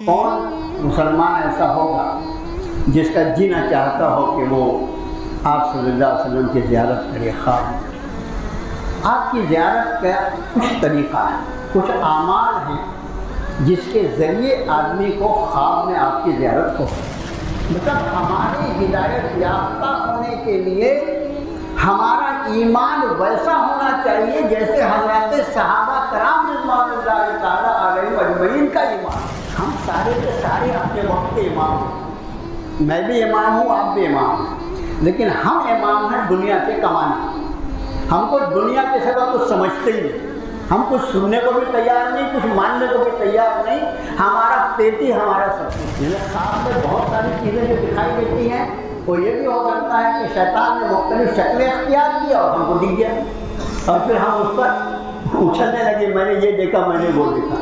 کون مسلمان ایسا ہوگا جس کا جینا چاہتا ہو کہ وہ آپ صلی اللہ علیہ وسلم کی زیارت کرے خواب میں؟ آپ کی زیارت کا کچھ طریقہ ہے، کچھ اعمال ہیں جس کے ذریعے آدمی کو خواب میں آپ کی زیارت ہو سکے۔ مطلب ہماری ہدایت یافتہ ہونے کے لیے ہمارا ایمان ویسا ہونا چاہیے جیسے حضرات صحابہ کرام رضوان اللہ تعالیٰ علیہم اجمعین کا ایمان۔ ہم سارے کے سارے اپنے وقت کے امام ہیں، میں بھی امام ہوں، آپ بھی امام ہیں، لیکن ہم امام ہیں دنیا کے کمانے۔ ہم کو دنیا کے سوا کچھ سمجھتے ہی نہیں، ہم کچھ سننے کو بھی تیار نہیں، کچھ ماننے کو بھی تیار نہیں، ہمارا پیٹ ہی ہمارا سب کچھ۔ خواب میں بہت ساری چیزیں جو دکھائی دیتی ہیں، وہ یہ بھی ہو سکتا ہے کہ شیطان نے مختلف شکلیں اختیار کی اور ہم کو دی گیا، اور پھر ہم اس پر اچھلنے لگے، میں نے یہ دیکھا، میں نے وہ دیکھا۔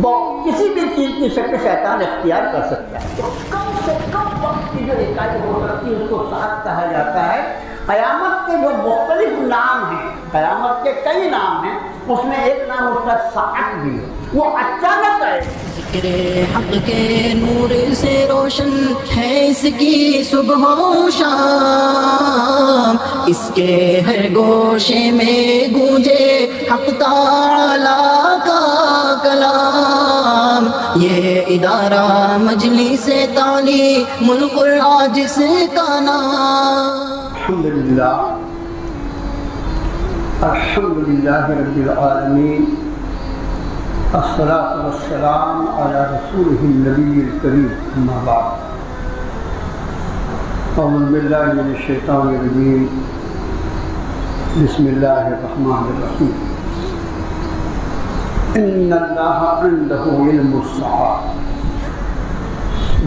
وہ کسی بھی چیز کی شکل شیطان اختیار کر سکتا ہے، تو کم سے کم وقت کی جو اکائی ہو سکتی ہے اس کو ساعت کہا جاتا ہے۔ قیامت کے جو مختلف نام ہیں، قیامت کے کئی نام ہیں، اس میں ایک نام اس کا ساعت بھی ہے، وہ اچانک آئے۔ ذکر حق کے نور سے روشن ہے اس کی صبح و شام، اس کے ہر گوشے میں گونجے حق تعالی کا کلام، یہ ادارہ مجلس تعلیم القرآن جس کا نام۔ الحمدللہ رب العالمین، الصلاۃ والسلام علی رسولہ النبی الکریم، اما بعد، اعوذ باللہ من الشیطان الرجیم، بسم اللہ الرحمن الرحیم۔ ان اللہ عندہ علم الساعۃ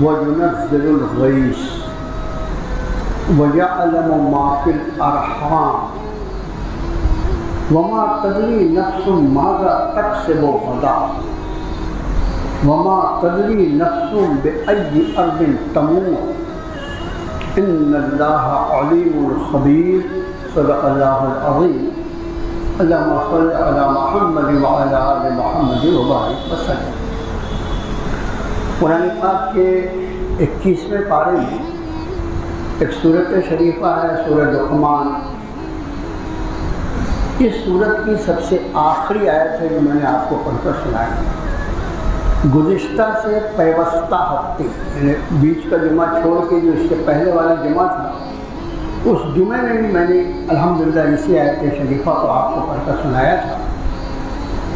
وینزل الغیث وَيَعْلَمُ مَا فِي الْأَرْحَامِ وَمَا تَدْرِي نَفْسٌ مَاذَا تَكْسِبُ غَدًا وَمَا تَدْرِي نَفْسٌ بِأَيِّ أَرْضٍ تَمُوتُ إِنَّ اللَّهَ عَلِيمٌ خَبِيرٌ۔ صدق اللہ العظیم۔ اللہم صل علی محمد وعلی آل محمد وبارک وسلم۔ قرآن پاک کے 21ویں پارے میں ایک سورت شریفہ ہے، سورۃ لقمان۔ اس سورت کی سب سے آخری آیت ہے جو میں نے آپ کو پڑھ کر سنائی ہے۔ گزشتہ سے پیوستہ ہفتے، یعنی بیچ کا جمعہ چھوڑ کے جو اس سے پہلے والا جمعہ تھا، اس جمعے میں بھی میں نے الحمدللہ اسی آیت شریفہ کو آپ کو پڑھ کر سنایا تھا،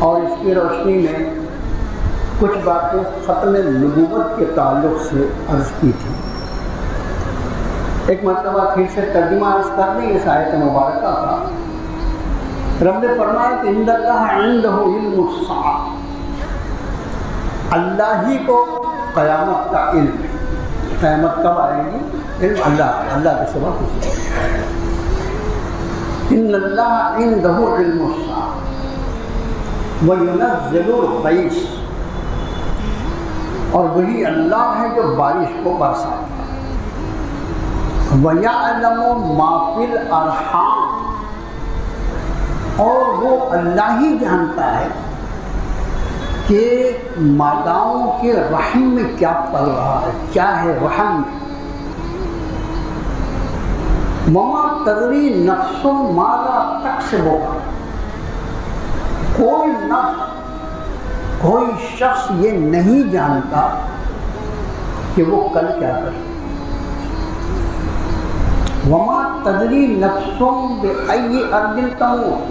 اور اس کی روشنی میں کچھ باتیں ختم نبوت کے تعلق سے عرض کی تھی۔ ایک مرتبہ پھر سے ترجمہ عرض کر دیں اس آیت مبارکہ کا۔ رب نے فرمایا کہ ان اللہ عندہ علم الساعۃ، اللہ ہی کو قیامت کا علم ہے۔ قیامت کب آئے گی؟ علم اللہ کے سوا کسی کو۔ ان اللہ عندہ علم الساعۃ وینزل الغیث، اور وہی اللہ ہے جو بارش کو برساتا ہے۔ وَيَعْلَمُ مَا فِي الْأَرْحَامِ، اور وہ اللہ ہی جانتا ہے کہ ماداؤں کے رحم میں کیا پل رہا ہے، کیا ہے رحم میں۔ وَمَا تَدْرِي نَفْسٌ مَاذَا تَكْسِبُ غَدًا، کوئی نفس، کوئی شخص یہ نہیں جانتا کہ وہ کل کیا کرے۔ وَمَا تَدْرِي نَفْسٌ بِأَيِّ أَرْضٍ تَمُوتُ،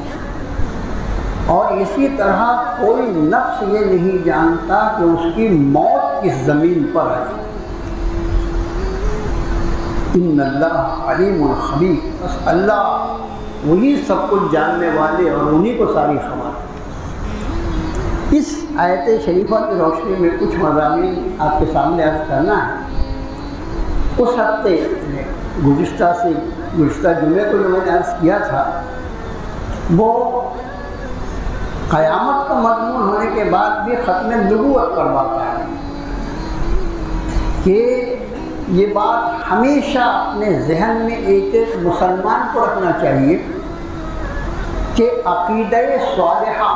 اور اسی طرح کوئی نفس یہ نہیں جانتا کہ اس کی موت کس زمین پر آئی۔ ان اللہ علیم خبیر، بس اللہ وہی سب کچھ جاننے والے اور انہی کو ساری خبر ہے۔ اس آیت شریفہ کی روشنی میں کچھ مضامین آپ کے سامنے عرض کرنا ہے۔ اس ہفتے گزشتہ جمعے کو جو میں نے عرض کیا تھا، وہ قیامت کا مضمون ہونے کے بعد بھی ختم نبوت پر بات آ گئی کہ یہ بات ہمیشہ اپنے ذہن میں ایک مسلمان کو رکھنا چاہیے کہ عقیدہ صالحہ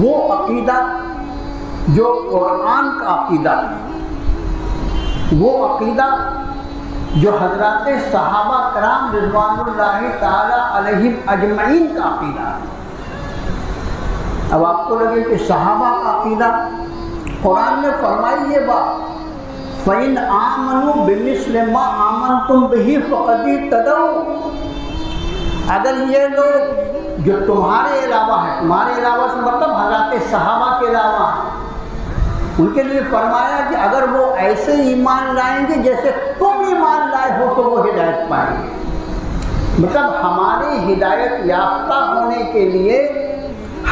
وہ عقیدہ جو قرآن کا عقیدہ ہے، وہ عقیدہ جو حضرات صحابہ کرام رضوان اللہ تعالی علیہم اجمعین کا عقیدہ ہے۔ اب آپ کو لگے کہ صحابہ کا عقیدہ، قرآن نے فرمائی یہ بات، فَإِنْ آمَنُوا بِمِثْلِ مَا آمَنْتُمْ بِهِ فَقَدِ اهْتَدَوْا، اگر یہ لوگ جو تمہارے علاوہ ہیں، تمہارے علاوہ سے مطلب حضرات صحابہ کے علاوہ ہیں، ان کے لیے فرمایا کہ اگر وہ ایسے ایمان لائیں گے جیسے تم ایمان لائے ہو تو وہ ہدایت پائیں گے۔ مطلب ہمارے ہدایت یافتہ ہونے کے لیے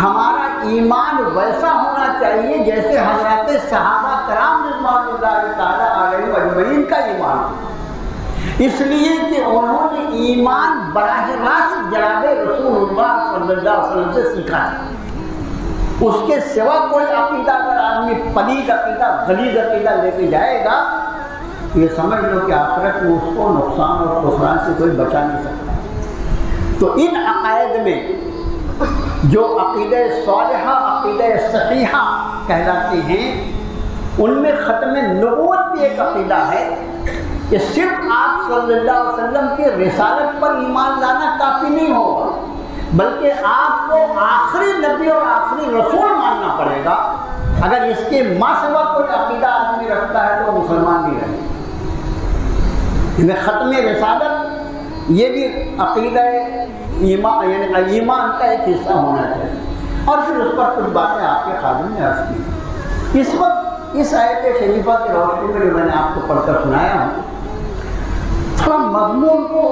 ہمارا ایمان ویسا ہونا چاہیے جیسے حضرات صحابہ کرام رضوان اللہ تعالی علیہ اجمعین کا ایمان، اس لیے کہ انہوں نے ایمان براہ راست جناب رسول اللہ صلی اللہ علیہ وسلم سے سیکھا ہے۔ اس کے سوا کوئی عقیدہ اگر آدمی پلید عقیدہ غلیظ عقیدہ لے کے جائے گا، یہ سمجھ لو کہ آخرت میں اس کو نقصان اور خسران سے کوئی بچا نہیں سکتا۔ تو ان عقائد میں جو عقیدہ صالحہ عقیدہ صحیحہ کہلاتے ہیں، ان میں ختم نبوت بھی ایک عقیدہ ہے کہ صرف آپ صلی اللہ علیہ وسلم کی رسالت پر ایمان لانا کافی نہیں ہوگا، بلکہ آپ کو آخری نبی اور آخری رسول ماننا پڑے گا۔ اگر اس کے ماں سوا کوئی عقیدہ آدمی رکھتا ہے تو مسلمان نہیں رہے گا۔ ختم رسالت یہ بھی عقیدہ ایمان یعنی ایمان کا ایک حصہ ہونا چاہیے۔ اور پھر اس پر کچھ باتیں آپ کے خادم نے عرض کی۔ اس وقت اس آیت شریفہ کی روشنی میں جو میں نے آپ کو پڑھ کر سنایا ہوں، تھوڑا مضمون کو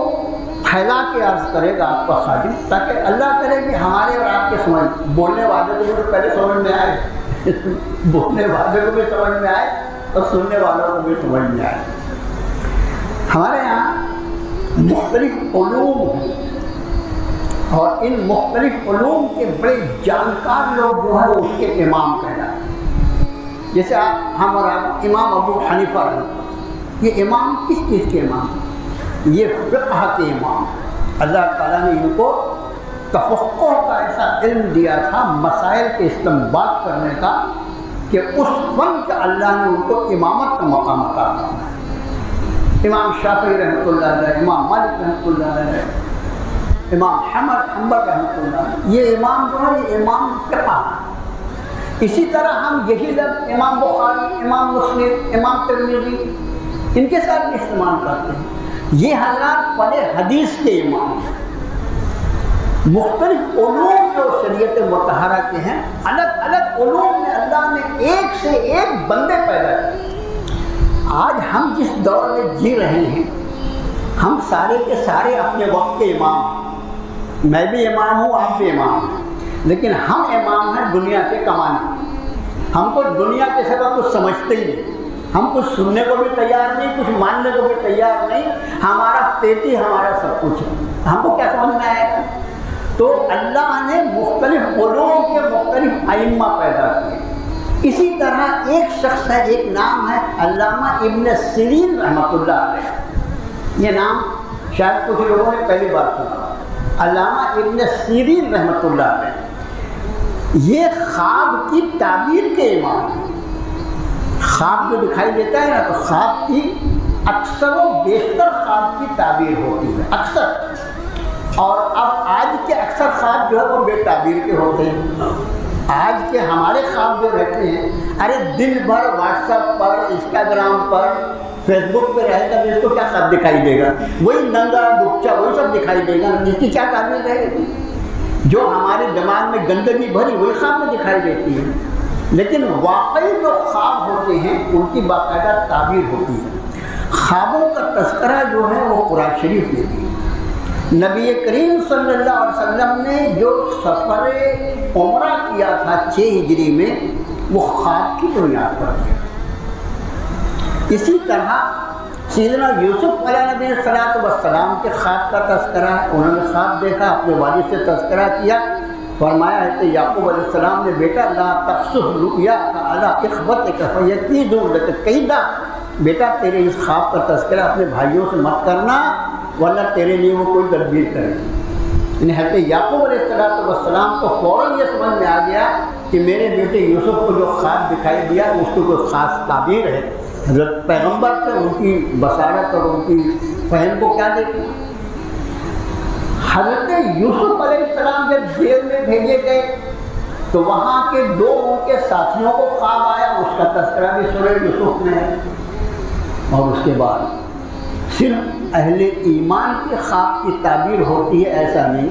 پھیلا کے عرض کرے گا آپ کا خادم، تاکہ اللہ کرے کہ ہمارے اور آپ کے سمجھ، بولنے والے کو بھی پہلے سمجھ میں آئے بولنے والے کو بھی سمجھ میں آئے اور سننے والوں کو بھی سمجھ میں آئے۔ ہمارے یہاں مختلف علوم ہیں اور ان مختلف علوم کے بڑے جانکار لوگ جو ہیں اس کے امام کہلاتے ہیں۔ جیسے ہم اور آپ امام ابو حنیفہ رحمۃ اللہ، یہ امام کس چیز کے امام ہیں؟ یہ فقہ کے امام۔ اللہ تعالیٰ نے ان کو تفقہ کا ایسا علم دیا تھا، مسائل کے استنباط کرنے کا، کہ اس فن کا اللہ نے ان کو امامت کا مقام عطا کرنا ہے۔ امام شافعی رحمۃ اللہ علیہ، امام مالک رحمۃ اللہ علیہ، امام احمد حنبل رحمۃ اللہ علیہ، یہ امام جو ہے یہ امام فقہ ہے۔ اسی طرح ہم یہی لفظ امام بخاری، امام مسلم، امام ترمذی ان کے ساتھ استعمال کرتے ہیں۔ یہ حضرات فن حدیث کے امام ہیں۔ مختلف علوم جو شریعت مطہرہ کے ہیں، الگ الگ علوم میں اللہ نے ایک سے ایک بندے پیدا کیے۔ آج ہم جس دور میں جی رہے ہیں، ہم سارے کے سارے اپنے وقت کے امام ہیں۔ میں بھی امام ہوں، آپ بھی امام ہیں، لیکن ہم امام ہیں دنیا کے کمانے۔ ہم کو دنیا کے سوا کچھ سمجھتے ہی نہیں، ہم کچھ سننے کو بھی تیار نہیں، کچھ ماننے کو بھی تیار نہیں، ہمارا پیٹی ہمارا سب کچھ ہے، ہم کو کیا سمجھ میں آئے گا؟ تو اللہ نے مختلف علوم کے مختلف ائمہ پیدا کیے۔ اسی طرح ایک شخص ہے، ایک نام ہے علامہ ابن سیرین رحمۃ اللہ علیہ۔ یہ نام شاید کچھ لوگوں نے پہلی بار سنا، علامہ ابن سیرین رحمۃ اللہ علیہ۔ یہ خواب کی تعبیر کے امام ہیں۔ خواب جو دکھائی دیتا ہے نا، تو خواب کی اکثر و بیشتر خواب کی تعبیر ہوتی ہے، اکثر۔ اور اب آج کے اکثر خواب جو ہے وہ بے تعبیر کے ہوتے ہیں۔ آج کے ہمارے خواب جو رہتے ہیں، ارے دن بھر واٹس ایپ پر، انسٹاگرام پر، فیس بک پہ رہے گا، اس کو کیا خواب دکھائی دے گا؟ وہی ننگا بچہ وہی سب دکھائی دے گا، جس کی کیا تعبیر رہے گی؟ جو ہمارے دماغ میں گندگی بھری وہی خواب میں دکھائی دیتی ہے۔ لیکن واقعی جو خواب ہوتے ہیں ان کی باقاعدہ تعبیر ہوتی ہے۔ خوابوں کا تذکرہ جو ہے وہ قرآن شریف میں دی۔ نبی کریم صلی اللہ علیہ وسلم نے جو سفر عمرہ کیا تھا 6 ہجری میں، وہ خواب کی بنیاد پر کیا۔ اسی طرح سیدنا یوسف علیہ نبی الصلوۃ والسلام کے خواب کا تذکرہ ہے۔ انہوں نے خواب دیکھا، اپنے والد سے تذکرہ کیا، فرمایا ہے کہ یعقوب علیہ السلام نے، بیٹا لا تقصص رؤیاک علی اخوتک فیکیدوا لک کیدا، بیٹا تیرے اس خواب کا تذکرہ اپنے بھائیوں سے مت کرنا ورنہ تیرے لیے وہ کوئی تدبیر کرے۔ یعنی حضرت یعقوب علیہ السلام کو فوراً یہ سمجھ میں آ گیا کہ میرے بیٹے یوسف کو جو خواب دکھائی دیا اس کو کوئی خاص تعبیر ہے؟ حضرت پیغمبر سے ان کی بصارت اور ان کی فہم کو کیا دیکھنا؟ حضرت یوسف علیہ السلام جب جیل میں بھیجے گئے تو وہاں کے دو ان کے ساتھیوں کو خواب آیا، اس کا تذکرہ بھی سورہ یوسف میں ہے۔ اور اس کے بعد صرف اہل ایمان کے خواب کی تعبیر ہوتی ہے ایسا نہیں،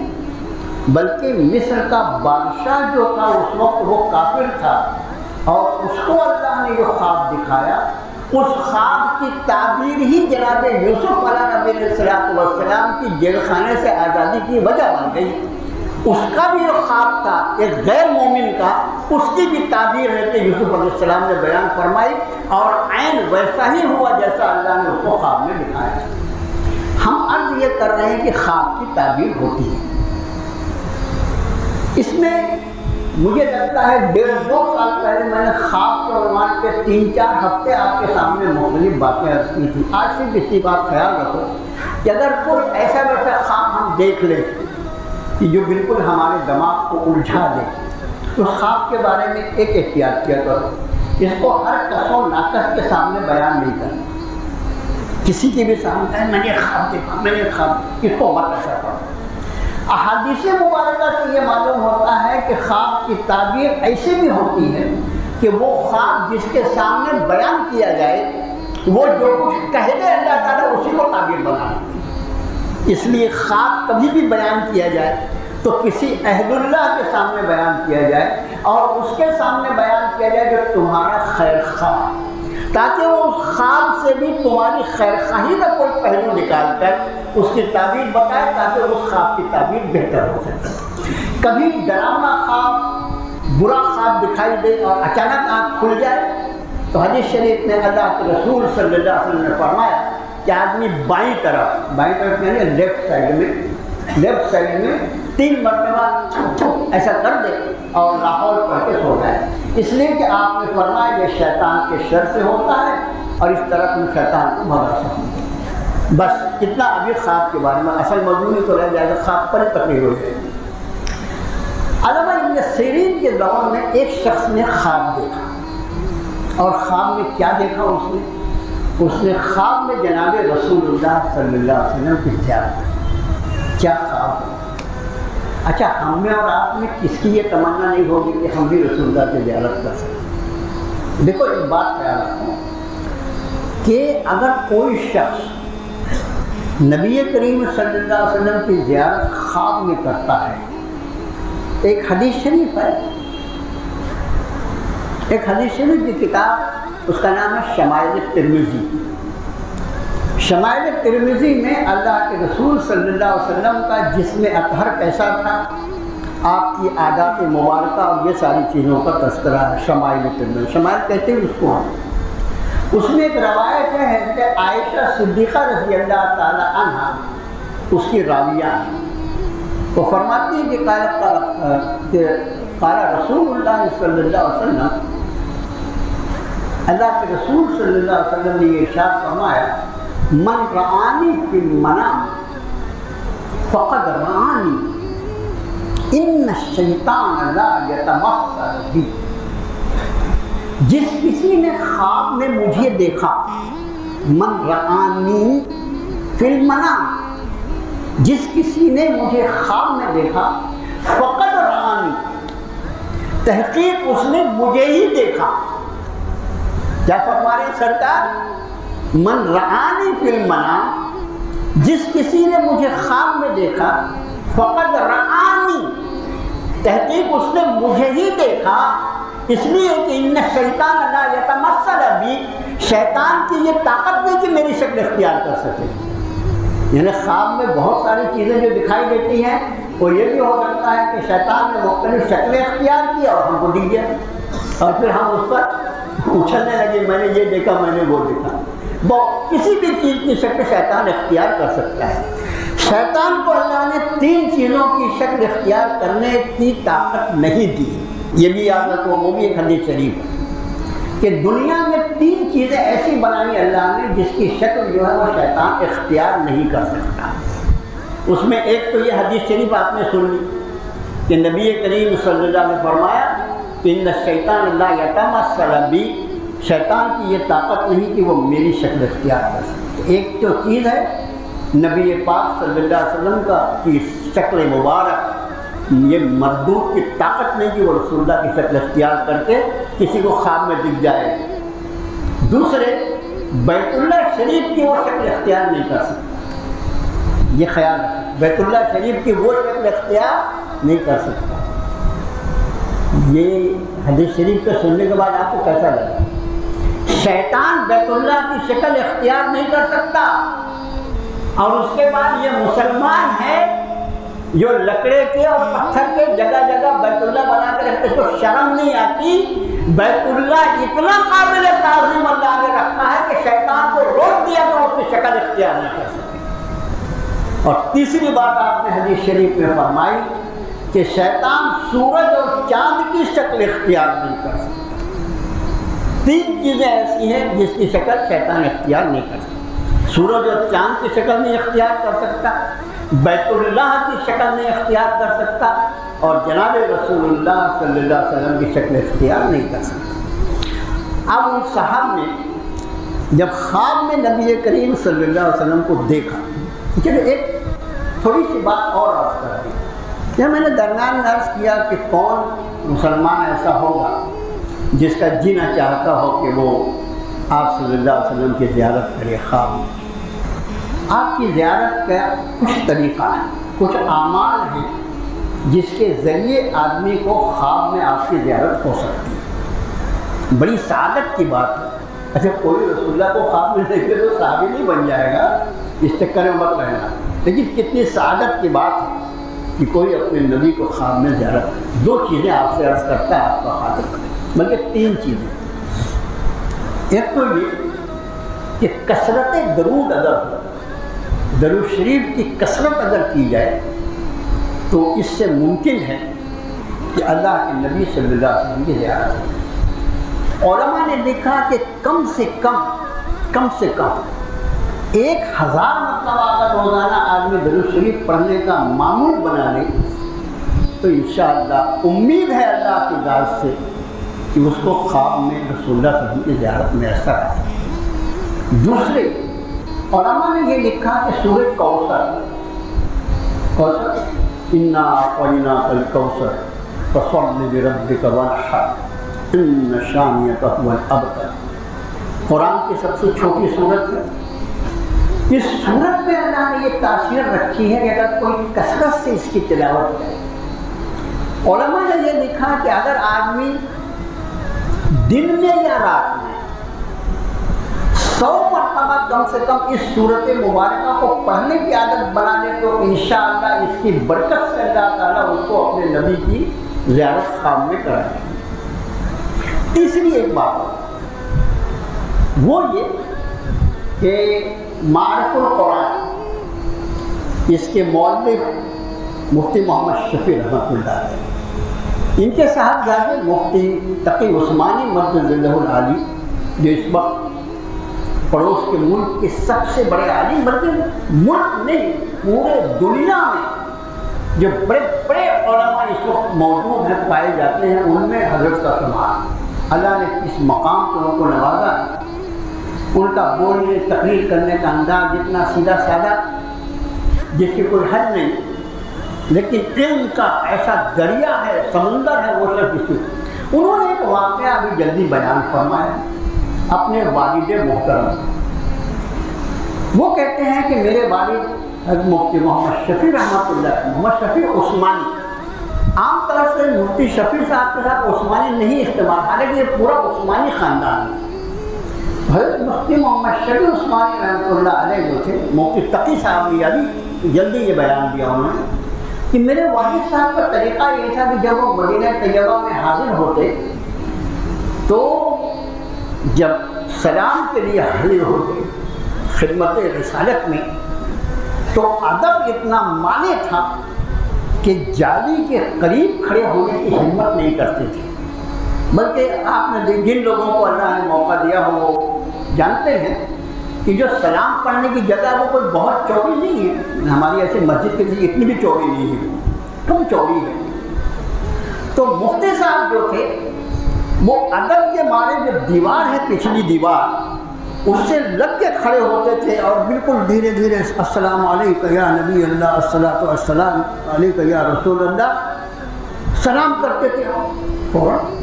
بلکہ مصر کا بادشاہ جو تھا اس وقت وہ کافر تھا، اور اس کو اللہ نے جو خواب دکھایا اس خواب کی تعبیر ہی جناب یوسف علیہ نبی السلام کی جیل خانے سے آزادی کی وجہ بن گئی۔ اس کا بھی جو خواب تھا ایک غیر مومن کا، اس کی بھی تعبیر حضرت یوسف علیہ السلام نے بیان فرمائی، اور عین ویسا ہی ہوا جیسا اللہ نے اس کو خواب میں دکھایا۔ ہم عرض یہ کر رہے ہیں کہ خواب کی تعبیر ہوتی ہے۔ اس میں مجھے لگتا ہے 1.5-2 سال پہلے میں نے خواب کے عنوان پہ 3-4 ہفتے آپ کے سامنے مختلف باتیں عرض کی تھی۔ آج صرف اتنی بات خیال رکھو کہ اگر کوئی ایسا ویسا خواب ہم دیکھ لیں کہ جو بالکل ہمارے دماغ کو الجھا دے، تو خواب کے بارے میں ایک احتیاط کیا کرو، اس کو ہر کس و ناکس کے سامنے بیان نہیں کرنا۔ کسی کے بھی سامنے میں نے خواب دیکھا، میں نے خواب، اس کو مت ایسا کرو۔ احادیث مبارکہ سے یہ معلوم ہوتا ہے کہ خواب کی تعبیر ایسے بھی ہوتی ہے کہ وہ خواب جس کے سامنے بیان کیا جائے وہ جو کچھ کہہ دے اللہ تعالیٰ اسی کو تعبیر بنا لیتی۔ اس لیے خواب کبھی بھی بیان کیا جائے تو کسی عہد اللہ کے سامنے بیان کیا جائے، اور اس کے سامنے بیان کیا جائے جو تمہارا خیر خواہ، تاکہ وہ اس خواب سے بھی تمہاری خیر خواہی کا کوئی پہلو نکال کر اس کی تعبیر بتائے، تاکہ اس خواب کی تعبیر بہتر ہو سکے۔ کبھی ڈراؤنا خواب، برا خواب دکھائی دے اور اچانک آنکھ کھل جائے تو حدیث شریف میں اللہ کے رسول صلی اللہ علیہ وسلم نے فرمایا کہ آدمی بائیں طرف یعنی لیفٹ سائڈ میں 3 مرتبہ ایسا کر دے اور لاہور پڑھ کے سو جائے، اس لیے کہ آپ نے فرمایا یہ شیطان کے شر سے ہوتا ہے اور اس طرح تم شیطان کو بھگا سکتے۔ بس اتنا ابھی خواب کے بارے میں، اصل مضمون تو رہ جائے گا، خواب پر تقریر ہو جائے گی۔ علامہ ابن سیرین کے دور میں ایک شخص نے خواب دیکھا، اور خواب میں کیا دیکھا اس نے خواب میں جناب رسول اللہ صلی اللہ علیہ وسلم کی زیارت کی۔ کیا خواب؟ اچھا، ہم میں اور آپ میں کس کی یہ تمنا نہیں ہوگی کہ ہم بھی رسول اللہ کی زیارت کر سکیں؟ دیکھو ایک بات خیال رکھو کہ اگر کوئی شخص نبی کریم صلی اللہ علیہ وسلم کی زیارت خواب میں کرتا ہے، ایک حدیث شریف ہے، ایک حدیث شریف کی کتاب، اس کا نام ہے شمائل ترمذی۔ شمائل ترمذی میں اللہ کے رسول صلی اللہ علیہ وسلم کا جسم اطہر کیسا تھا، آپ کی عادات مبارکہ اور یہ ساری چیزوں کا تذکرہ ہے۔ شمائل ترمذی، شمائل کہتے ہیں اس کو ہم۔ اس میں ایک روایت ہے حضرت عائشہ صدیقہ رضی اللہ تعالی عنہ، اس کی راویہ وہ فرماتی ہے کہ قال رسول اللہ صلی اللہ علیہ وسلم، اللہ کے رسول صلی اللہ علیہ وسلم نے یہ ارشاد فرمایا، من رآنی فی المنام فقد رآنی ان الشیطان لا یتمثل بی۔ جس کسی نے خواب میں مجھے دیکھا، من رآنی فی المنام، جس کسی نے مجھے خواب میں دیکھا، فقد رآنی، تحقیق اس نے مجھے ہی دیکھا۔ کیا فرما رہے ہیں سرکار؟ من رآنی فی المنام، جس کسی نے مجھے خواب میں دیکھا، فقد رآنی، تحقیق اس نے مجھے ہی دیکھا، اس لیے کہ ان الشیطان لا یتمثل بی، شیطان کی یہ طاقت نہیں کہ میری شکل اختیار کر سکے۔ یعنی خواب میں بہت ساری چیزیں جو دکھائی دیتی ہیں، وہ یہ بھی ہو سکتا ہے کہ شیطان نے مختلف شکلیں اختیار کی اور ہم کو دکھ گیا، اور پھر ہم اس پر اچھلنے لگے، میں نے یہ دیکھا، میں نے وہ دیکھا۔ کسی بھی چیز کی شکل شیطان اختیار کر سکتا ہے۔ شیطان کو اللہ نے 3 چیزوں کی شکل اختیار کرنے کی طاقت نہیں دی، یہ بھی یاد رکھو، وہ بھی ایک حدیث شریف ہے کہ دنیا میں 3 چیزیں ایسی بنائی اللہ نے جس کی شکل جو ہے وہ شیطان اختیار نہیں کر سکتا۔ اس میں ایک تو یہ حدیث شریف آپ نے سن لی کہ نبی کریم صلی اللہ علیہ وسلم نے فرمایا کہ ان الشیطان لا یتمثل بی، شیطان کی یہ طاقت نہیں کہ وہ میری شکل اختیار کر سکے۔ ایک تو چیز ہے نبی پاک صلی اللہ علیہ وسلم کا کی شکل مبارک، یہ مردود کی طاقت نہیں کہ وہ رسول اللہ کی شکل اختیار کر کے کسی کو خواب میں دکھ جائے۔ دوسرے، بیت اللہ شریف کی وہ شکل اختیار نہیں کر سکتا، یہ خیال ہے، بیت اللہ شریف کی وہ شکل اختیار نہیں کر سکتا۔ یہ حدیث شریف کو سننے کے بعد آپ کو کیسا لگا؟ شیطان بیت اللہ کی شکل اختیار نہیں کر سکتا، اور اس کے بعد یہ مسلمان ہے جو لکڑے کے اور پتھر کے جگہ جگہ بیت اللہ بنا کے رکھتے، اس کو شرم نہیں آتی۔ بیت اللہ اتنا قابل تعظیم اللہ نے رکھا ہے کہ شیطان کو روک دیا تو اس کی شکل اختیار نہیں کر سکے۔ اور تیسری بات آپ نے حدیث شریف میں فرمائی کہ شیطان سورج اور چاند کی شکل اختیار نہیں کر سکتا۔ تین چیزیں ایسی ہیں جس کی شکل شیطان اختیار نہیں کر سکتا۔ سورج اور چاند کی شکل نہیں اختیار کر سکتا، بیت اللہ کی شکل نہیں اختیار کر سکتا، اور جناب رسول اللہ صلی اللہ علیہ وسلم کی شکل اختیار نہیں کر سکتا۔ اب ان صاحب نے جب خواب میں نبی کریم صلی اللہ علیہ وسلم کو دیکھا، چلو ایک تھوڑی سی بات اور عرض کر دی۔ جب میں نے درمیان میں عرض کیا کہ کون مسلمان ایسا ہوگا جس کا جینا چاہتا ہو کہ وہ آپ صلی اللہ علیہ وسلم کی زیارت کرے خواب میں۔ آپ کی زیارت کا کچھ طریقہ ہے، کچھ اعمال ہیں جس کے ذریعے آدمی کو خواب میں آپ کی زیارت ہو سکتی ہے۔ بڑی سعادت کی بات ہے۔ اچھا، کوئی رسول اللہ کو خواب میں دیکھے تو صحابی نہیں بن جائے گا، اس چکر میں مت رہنا، لیکن کتنی سعادت کی بات ہے کہ کوئی اپنے نبی کو خواب میں زیارت۔ دو چیزیں آپ سے عرض کرتا ہے آپ کا خاطر، بلکہ تین چیزیں۔ ایک تو یہ کہ کثرت درود اگر ہو، درود شریف کی کثرت اگر کی جائے تو اس سے ممکن ہے کہ اللہ کے نبی صلی اللہ علیہ وسلم کی زیارت ہو۔ علماء نے لکھا کہ کم سے کم 1000 مرتبہ اگر روزانہ آدمی درود شریف پڑھنے کا معمول بنا لے تو انشاءاللہ امید ہے اللہ کی ذات سے کہ اس کو خواب میں رسول اللہ صلی اللہ علیہ وسلم کی زیارت میں ایسا آ سکتی ہے۔ دوسرے علماء نے یہ لکھا کہ سورہ کوثر انا اعطیناک الکوثر فصل لربک وانحر ان شانئک هو الابتر، قرآن کی سب سے چھوٹی سورت ہے۔ اس سورت میں اللہ نے یہ تاثیر رکھی ہے کہ اگر کوئی کثرت سے اس کی تلاوت کرے۔ علماء نے یہ لکھا کہ اگر آدمی دن میں یا رات میں 100 مرتبہ کم سے کم اس صورت مبارکہ کو پڑھنے کی عادت بنا لے تو انشاءاللہ اس کی برکت سے اللہ تعالیٰ اس کو اپنے نبی کی زیارت خواب میں کرائے۔ تیسری ایک بات وہ یہ کہ معرف القرآن، اس کے مؤلف مفتی محمد شفیع رحمۃ اللہ علیہ، ان کے صاحبزادے مفتی تقی عثمانی مدد اللہ العالی، جو اس وقت پڑوس کے ملک کے سب سے بڑے عالم، بلکہ ملک نہیں پورے دنیا میں جو بڑے بڑے علماء اس وقت موجود ہیں پائے جاتے ہیں، ان میں حضرت کا شمار۔ اللہ نے اس مقام کو ان کو نوازا ہے۔ ان کا بولنے تقریر کرنے کا انداز اتنا سیدھا سادہ جس کی کوئی حد نہیں، لیکن علم کا ایسا دریا ہے، سمندر ہے وہ شخص۔ انہوں نے ایک واقعہ ابھی جلدی بیان فرمایا اپنے والد محترم۔ وہ کہتے ہیں کہ میرے والد حضرت مفتی محمد شفیع رحمۃ اللہ، محمد شفیع عثمانی، عام طور سے مفتی شفیع صاحب کے ساتھ عثمانی نہیں استعمال، حالانکہ یہ پورا عثمانی خاندان ہے۔ حضرت مفتی محمد شفیع عثمانی رحمۃ اللہ علیہ جو تھے، مفتی تقی صاحب نے ابھی جلدی یہ بیان دیا انہوں نے کہ میرے والد صاحب کا طریقہ یہ تھا کہ جب وہ مدینہ طیبہ میں حاضر ہوتے تو جب سلام کے لیے حاضر ہوتے خدمت رسالت میں، تو ادب اتنا مانے تھا کہ جالی کے قریب کھڑے ہونے کی ہمت نہیں کرتے تھے، بلکہ آپ نے جن لوگوں کو اللہ نے موقع دیا ہو وہ جانتے ہیں کہ جو سلام پڑھنے کی جگہ وہ کوئی بہت چوڑی نہیں ہے، ہماری ایسے مسجد کے لیے اتنی بھی چوڑی نہیں ہے، کم چوڑی ہے۔ تو مفتی صاحب جو تھے وہ ادب کے مارے جو دیوار ہے پچھلی دیوار اس سے لگ کے کھڑے ہوتے تھے اور بالکل دھیرے دھیرے السلام علیکم یا نبی اللہ الصلاۃ والسلام علیکم یا رسول اللہ سلام کرتے تھے فوراً.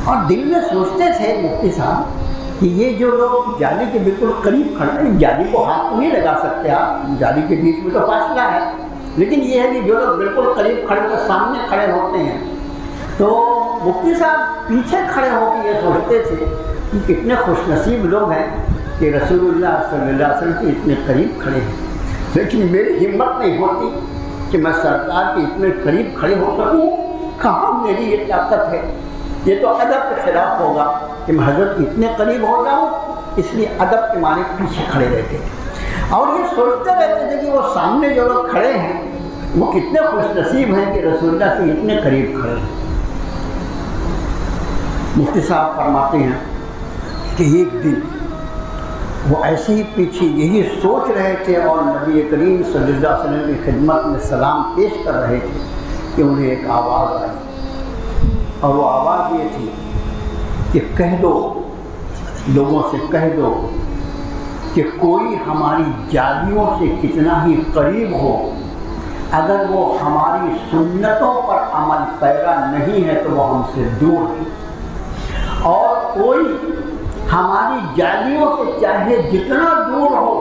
اور دل میں سوچتے تھے مفتی صاحب کہ یہ جو لوگ جالی کے بالکل قریب کھڑے ہیں، جالی کو ہاتھ تو نہیں لگا سکتے آپ، جالی کے بیچ میں تو فاصلہ ہے، لیکن یہ ہے کہ جو لوگ بالکل قریب کھڑے تو سامنے کھڑے ہوتے ہیں، تو مفتی صاحب پیچھے کھڑے ہو کے یہ سوچتے تھے کہ کتنے خوش نصیب لوگ ہیں کہ رسول اللہ صلی اللہ علیہ وسلم کے اتنے قریب کھڑے ہیں. لیکن میری ہمت نہیں ہوتی کہ میں سرکار کے اتنے قریب کھڑے ہو سکوں، کہاں میری یہ طاقت ہے، یہ تو ادب کے خلاف ہوگا کہ میں حضرت کے اتنے قریب ہو جاؤں. اس لیے ادب کے معنی پیچھے کھڑے رہتے تھے اور یہ سوچتے رہتے تھے کہ وہ سامنے جو لوگ کھڑے ہیں وہ کتنے خوش نصیب ہیں کہ رسول اللہ سے اتنے قریب کھڑے ہیں. مفتی صاحب فرماتے ہیں کہ ایک دن وہ ایسے ہی پیچھے یہی سوچ رہے تھے اور نبی کریم صلی اللہ علیہ وسلم کی خدمت میں سلام پیش کر رہے تھے کہ انہیں ایک آواز آئی اور وہ آواز یہ تھی کہ کہہ دو، لوگوں سے کہہ دو کہ کوئی ہماری جالیوں سے کتنا ہی قریب ہو، اگر وہ ہماری سنتوں پر عمل پیرا نہیں ہے تو وہ ہم سے دور ہے، اور کوئی ہماری جالیوں سے چاہے جتنا دور ہو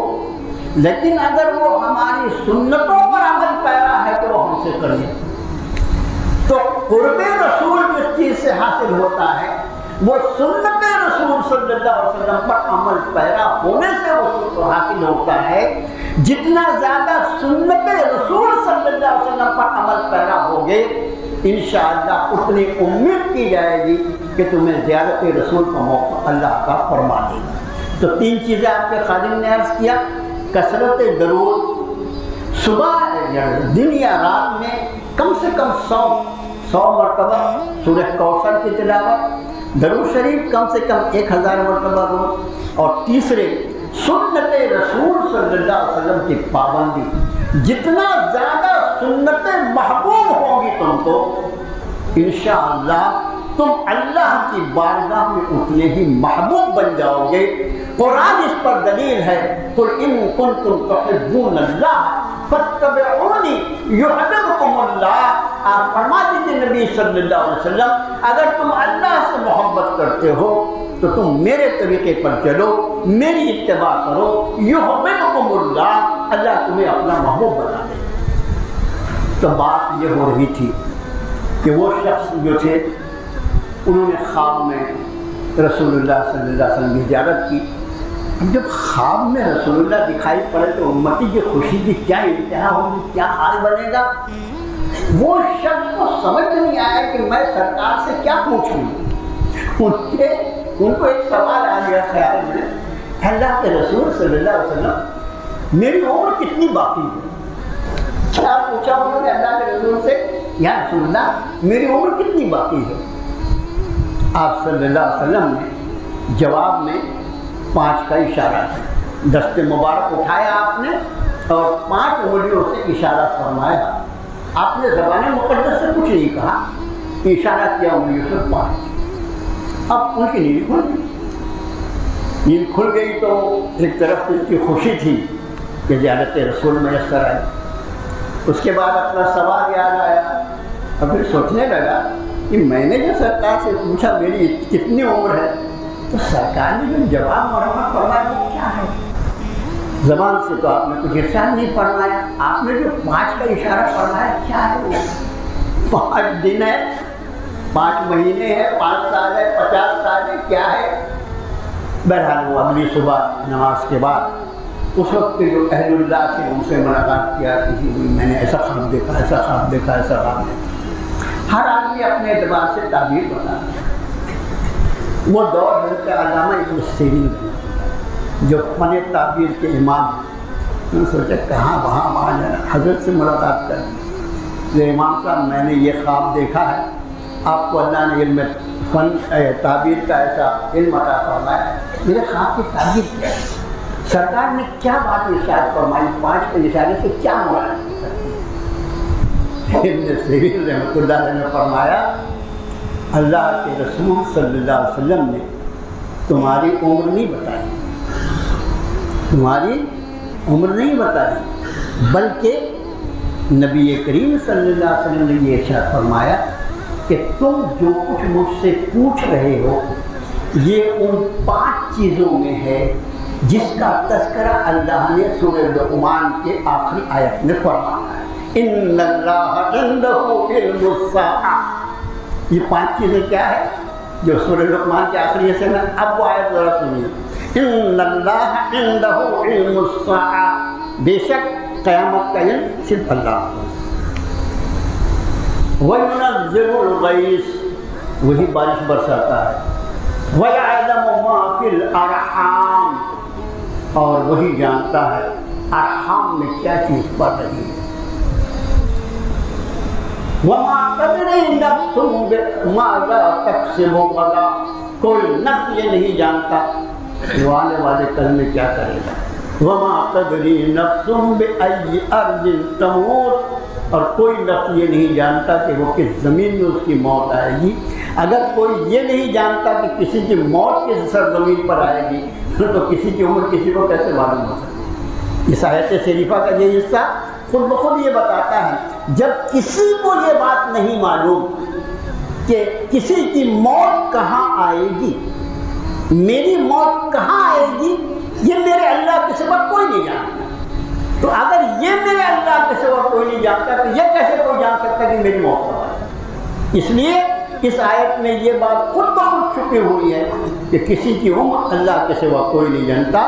لیکن اگر وہ ہماری سنتوں پر عمل پیرا ہے تو وہ ہم سے قریب. تو قرب رسول جس چیز سے حاصل ہوتا ہے وہ سنت رسول صلی اللہ علیہ وسلم پر عمل پیرا ہونے سے وہ حاصل ہوتا ہے. جتنا زیادہ سنت رسول صلی اللہ علیہ وسلم پر عمل پیرا ہوگے انشاءاللہ اتنی امید کی جائے گی کہ تمہیں زیارت رسول کا موقع اللہ کا فرما دے گا. تو تین چیزیں آپ کے خادم نے عرض کیا، کثرت درود، صبح دن یا رات میں کم سے کم 100 مرتبہ سورہ کوثر کی تلاوت، درود شریف کم سے کم 1000 مرتبہ روز، اور تیسرے سنت رسول صلی اللہ علیہ وسلم کی پابندی. جتنا زیادہ سنت محبوب ہوگی تم کو انشاءاللہ تم اللہ کی بارگاہ میں اتنے ہی محبوب بن جاؤ گے. قرآن اس پر دلیل ہے، قل ان کنتم تحبون اللہ فاتبعونی یحببکم اللہ. آپ فرما دیجیے نبی صلی اللہ علیہ وسلم اگر تم اللہ سے محبت کرتے ہو تو تم میرے طریقے پر چلو، میری اتباع کرو، یحببکم اللہ، اللہ تمہیں اپنا محبوب بنا دے. تو بات یہ ہو رہی تھی کہ وہ شخص جو تھے انہوں نے خواب میں رسول اللہ صلی اللہ علیہ وسلم کی زیارت کی. جب خواب میں رسول اللہ دکھائی پڑے تو امتی کی خوشی کی کیا انتہا ہوگی، کیا حال بنے گا. وہ شخص کو سمجھ نہیں آیا کہ میں سرکار سے کیا پوچھوں. ان کو ایک سوال آ گیا خیال میں، اللہ کے رسول صلی اللہ علیہ وسلم میری عمر کتنی باقی ہے. کیا پوچھا انہوں نے اللہ کے رسول سے، یا رسول اللہ میری عمر کتنی باقی ہے. آپ صلی اللہ علیہ وسلم نے جواب میں 5 کا اشارہ کیا. دست مبارک اٹھایا آپ نے اور 5 انگلیوں سے اشارہ فرمایا. آپ نے زبان مقدس سے کچھ نہیں کہا، اشارہ کیا انگلیوں سے 5. اب ان کی نیند کھل گئی. نیند کھل گئی تو ایک طرف اس کی خوشی تھی کہ زیارت رسول میسر آئی. اس کے بعد اپنا سوال یاد آیا اور پھر سوچنے لگا کہ میں نے جو سرکار سے پوچھا میری کتنی عمر ہے تو سرکار نے جو جواب مرحمت فرمایا وہ کیا ہے. زبان سے تو آپ نے کچھ ارشاد نہیں فرمایا، آپ نے جو 5 کا اشارہ فرمایا کیا ہے. 5 دن ہے، 5 مہینے ہے، 5 سال ہے، 50 سال ہے، کیا ہے. بہرحال وہ اگلی صبح نماز کے بعد اس وقت کے جو اہل اللہ تھے ان سے ملاقات کیا، کسی میں نے ایسا خواب دیکھا، ایسا خواب دیکھا، ایسا خواب دیکھا. ہر آدمی اپنے اعتبار سے تعبیر بتا. وہ دور حضرت علامہ ابن سیرین جو فن تعبیر کے امام ہیں، میں سوچا کہاں وہاں جانا، حضرت سے ملاقات کر. امام صاحب میں نے یہ خواب دیکھا ہے، آپ کو اللہ نے علم فن تعبیر کا ایسا علم عطا فرمایا، میرے خواب کی تعبیر کیا ہے، سرکار نے کیا بات ارشاد فرمائی، 5 کے اشارے سے کیا مراد ہے. ابن سیرین رحمۃ اللہ علیہ نے فرمایا اللہ کے رسول صلی اللہ علیہ وسلم نے تمہاری عمر نہیں بتائی، تمہاری عمر نہیں بتائی، بلکہ نبی کریم صلی اللہ علیہ وسلم نے یہ ارشاد فرمایا کہ تم جو کچھ مجھ سے پوچھ رہے ہو یہ ان 5 چیزوں میں ہے جس کا تذکرہ اللہ نے سورہ لقمان کے آخری آیت میں فرمایا ہے، ان اللہ عنده علم الساعہ۔ یہ 5 چیزیں کیا ہے جو سورہ لقمان کے آخری حصے میں؟ اب وہ آیت ذرا سنیے، ان اللہ عنده علم الساعہ، بے شک قیامت کا علم صرف اللہ کو، وَيُنَزِّلُ الْغَيْثَ، وہی بارش برساتا ہے، وَيَعْلَمُ مَا فِي الْأَرْحَامِ، اور وہی جانتا ہے ارحام میں کیا چیز پڑ رہی ہے، وَمَا تَدْرِي نَفْسٌ مَاذَا تَكْسِبُ غَدًا، کوئی نفس یہ نہیں جانتا کہ آنے والے کل میں کیا کرے گا، وَمَا تَدْرِي نَفْسٌ بِأَيِّ أَرْضٍ تَمُوتُ، اور کوئی نفس یہ نہیں جانتا کہ وہ کس زمین میں اس کی موت آئے گی۔ اگر کوئی یہ نہیں جانتا کہ کسی کی موت کس سرزمین پر آئے گی تو کسی کی عمر کسی کو کیسے معلوم ہو سکتی؟ اس آیت شریفہ کا یہ حصہ خود بخود یہ بتاتا ہے جب کسی کو یہ بات نہیں معلوم کہ کسی کی موت کہاں آئے گی، میری موت کہاں آئے گی، یہ میرے اللہ کے سوا کوئی نہیں جانتا، تو اگر یہ میرے اللہ کے سوا کوئی نہیں جانتا تو یہ کیسے کوئی جان سکتا کہ میری موت کب آئے؟ اس لیے اس آیت میں یہ بات خود بخود چھپی ہوئی ہے کہ کسی کی عمر اللہ کے سوا کوئی نہیں جانتا،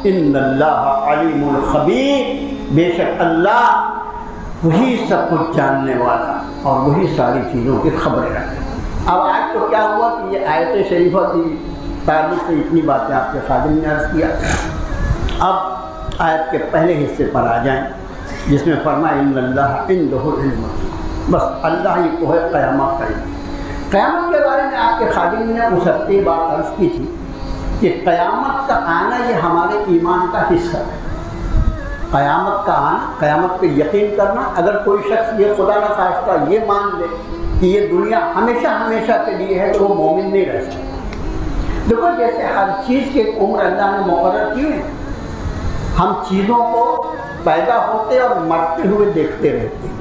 ان اللہ علیم الخبیر، بے شک اللہ وہی سب کچھ جاننے والا اور وہی ساری چیزوں کی خبریں رکھے۔ اب آج تو کیا ہوا کہ یہ آیت شریفہ کی تعلق سے اتنی باتیں آپ کے خادم نے عرض کیا، اب آیت کے پہلے حصے پر آ جائیں جس میں فرمایا ان اللہ عنده علم، بس اللہ ہی کو ہے قیامت کا علم۔ قیامت کے بارے میں آپ کے خادم نے اس ہفتے بات عرض کی تھی کہ قیامت کا آنا یہ ہمارے ایمان کا حصہ ہے، قیامت کا آنا، قیامت پہ یقین کرنا۔ اگر کوئی شخص یہ خدا نہ خواستہ یہ مان لے کہ یہ دنیا ہمیشہ ہمیشہ کے لیے ہے تو وہ مومن نہیں رہ سکتا۔ دیکھو جیسے ہر چیز کی ایک عمر اللہ نے مقرر کی ہے، ہم چیزوں کو پیدا ہوتے اور مرتے ہوئے دیکھتے رہتے ہیں،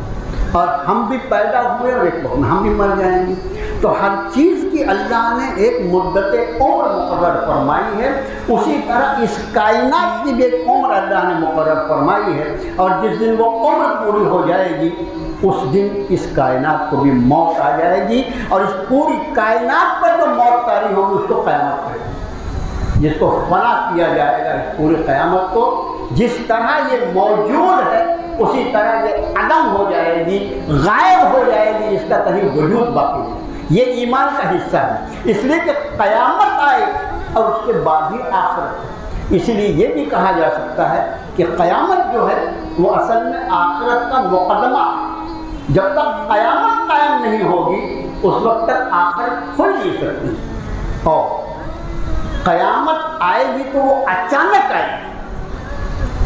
اور ہم بھی پیدا ہوئے اور ایک وقت ہم بھی مر جائیں گے، تو ہر چیز کی اللہ نے ایک مدت عمر مقرر فرمائی ہے، اسی طرح اس کائنات کی بھی ایک عمر اللہ نے مقرر فرمائی ہے، اور جس دن وہ عمر پوری ہو جائے گی اس دن اس کائنات کو بھی موت آ جائے گی، اور اس پوری کائنات پر جو موت طاری ہوگی اس کو قیامت کہے گی، جس کو فنا کیا جائے گا اس پوری قیامت کو۔ جس طرح یہ موجود ہے اسی طرح یہ عدم ہو جائے گی، غائب ہو جائے گی، اس کا کہیں وجود باقی نہیں۔ یہ ایمان کا حصہ ہے، اس لیے کہ قیامت آئے اور اس کے بعد ہی آخرت ہے۔ اسی لیے یہ بھی کہا جا سکتا ہے کہ قیامت جو ہے وہ اصل میں آخرت کا مقدمہ ہے۔ جب تک قیامت قائم نہیں ہوگی اس وقت تک آخرت کھل نہیں سکتی، اور قیامت آئے گی تو وہ اچانک آئے گی،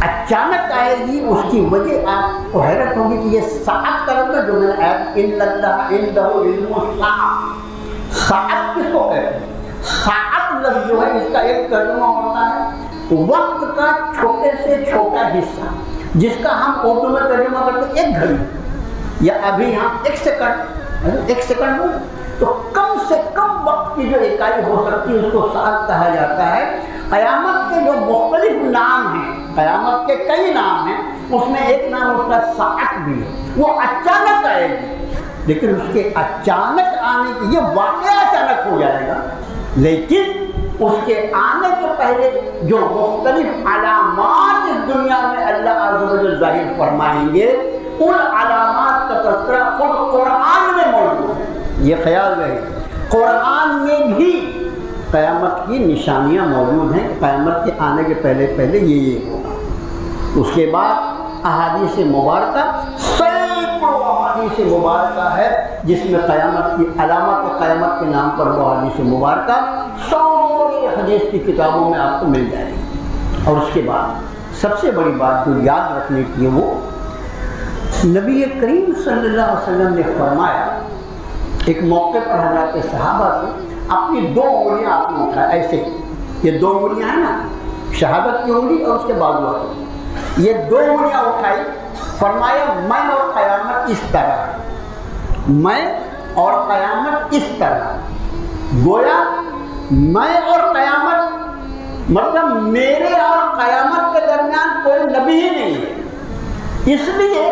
اچانک آئے گی۔ اس کی وجہ آپ کو حیرت ہوگی کہ یہ ساعت کا لفظ جو میں نے ان اللہ عنده علم الساعہ، ساعت کس کو کہتے ہیں؟ ساعت لفظ جو ہے اس کا ایک ترجمہ ہوتا ہے وقت کا چھوٹے سے چھوٹا حصہ، جس کا ہم اردو میں ترجمہ کرتے ہیں ایک گھڑی، یا ابھی ہم ایک سیکنڈ ہو تو کم سے کم وقت کی جو اکائی ہو سکتی ہے اس کو ساعت کہا جاتا ہے۔ قیامت کے جو مختلف نام ہیں، قیامت کے کئی نام ہیں، اس میں ایک نام اس کا ساعت بھی ہے، وہ اچانک آئے گی، لیکن اس کے اچانک آنے کی یہ واقعہ اچانک ہو جائے گا، لیکن اس کے آنے کے پہلے جو مختلف علامات اس دنیا میں اللہ عز و جل ظاہر فرمائیں گے ان علامات کا تذکرہ خود قرآن میں موجود ہے۔ یہ خیال رہے قرآن میں بھی قیامت کی نشانیاں موجود ہیں، قیامت کے آنے کے پہلے یہ ہوگا۔ اس کے بعد احادیث مبارکہ، سینکڑوں احادیث مبارکہ ہے جس میں قیامت کی علامات قیامت کے نام پر وہ احادیث مبارکہ ساری حدیث کی کتابوں میں آپ کو مل جائے گی۔ اور اس کے بعد سب سے بڑی بات جو یاد رکھنے کی ہے وہ نبی کریم صلی اللہ علیہ وسلم نے فرمایا ایک موقع پر حضرات صحابہ سے اپنی 2 انگلیاں آپ نے اٹھایا ایسے، یہ 2 انگلیاں ہیں نا، شہادت کی انگلی اور اس کے بعد والی، یہ 2 انگلیاں اٹھائی، فرمایا میں اور قیامت اس طرح، میں اور قیامت اس طرح، گویا میں اور قیامت مطلب میرے اور قیامت کے درمیان کوئی نبی ہی نہیں ہے، اس لیے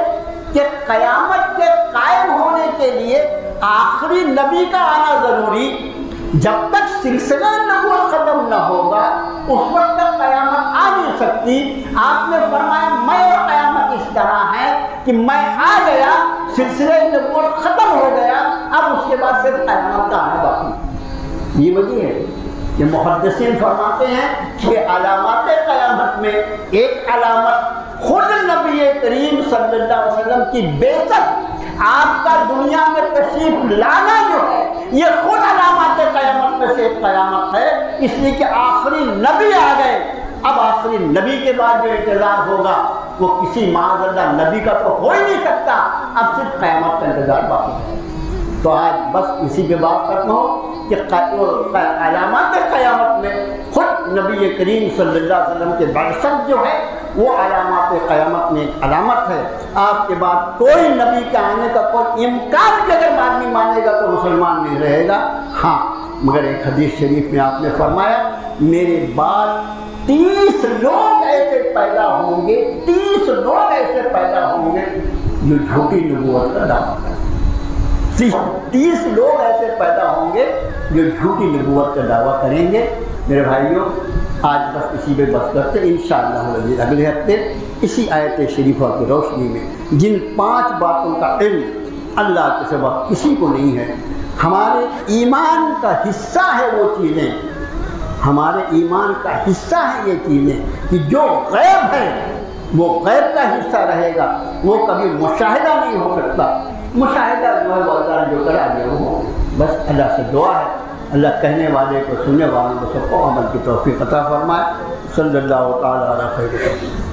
کہ قیامت کے قائم ہونے کے لیے آخری نبی کا آنا ضروری، جب تک سلسلہ نبوت ختم نہ ہوگا اس وقت تک قیامت آ نہیں سکتی۔ آپ نے فرمایا میں اور قیامت اس طرح ہے کہ میں آ گیا، سلسلہ نبوت ختم ہو گیا، اب اس کے بعد صرف قیامت کا آنا باقی۔ یہ وجہ ہے کہ محدثین فرماتے ہیں کہ علامات قیامت میں ایک علامت خود نبی کریم صلی اللہ علیہ وسلم کی بعثت، آپ کا دنیا میں تشریف لانا جو ہے یہ خود علامات قیامت میں سے ایک قیامت ہے، اس لیے کہ آخری نبی آ گئے۔ اب آخری نبی کے بعد جو انتظار ہوگا وہ کسی معاذ اللہ نبی کا تو ہو ہی نہیں سکتا، اب صرف قیامت کا انتظار باقی ہے۔ تو آج بس اسی پہ بات ختم ہو کہ علامات قیامت میں خود نبی کریم صلی اللہ علیہ وسلم کے بعثت جو ہے وہ علامات قیامت میں ایک علامت ہے۔ آپ کے بعد کوئی نبی کے آنے کا کوئی امکان بھی اگر آدمی مانے گا تو مسلمان نہیں رہے گا۔ ہاں مگر ایک حدیث شریف میں آپ نے فرمایا میرے بعد 30 لوگ ایسے پیدا ہوں گے، 30 لوگ ایسے پیدا ہوں گے جو جھوٹی نبوت کا دعویٰ کریں۔ 30 لوگ ایسے پیدا ہوں گے جو جھوٹی نبوت کا دعویٰ کریں گے۔ میرے بھائیوں آج بس اسی پہ بس کرتے ہیں، انشاءاللہ اگلے ہفتے اسی آیت شریفہ کی روشنی میں جن 5 باتوں کا علم اللہ کے سوا کسی کو نہیں ہے، ہمارے ایمان کا حصہ ہے وہ چیزیں، ہمارے ایمان کا حصہ ہے یہ چیزیں کہ جو غیب ہے وہ غیب کا حصہ رہے گا، وہ کبھی مشاہدہ نہیں ہو سکتا۔ مشاہدہ جو ہے وہ اللہ جو کرا دیا وہ بس اللہ سے دعا ہے، اللہ کہنے والے کو سننے والوں کو سب کو عمل کی توفیق عطا فرمائے۔ صلی اللہ تعالیٰ علیہ وسلم۔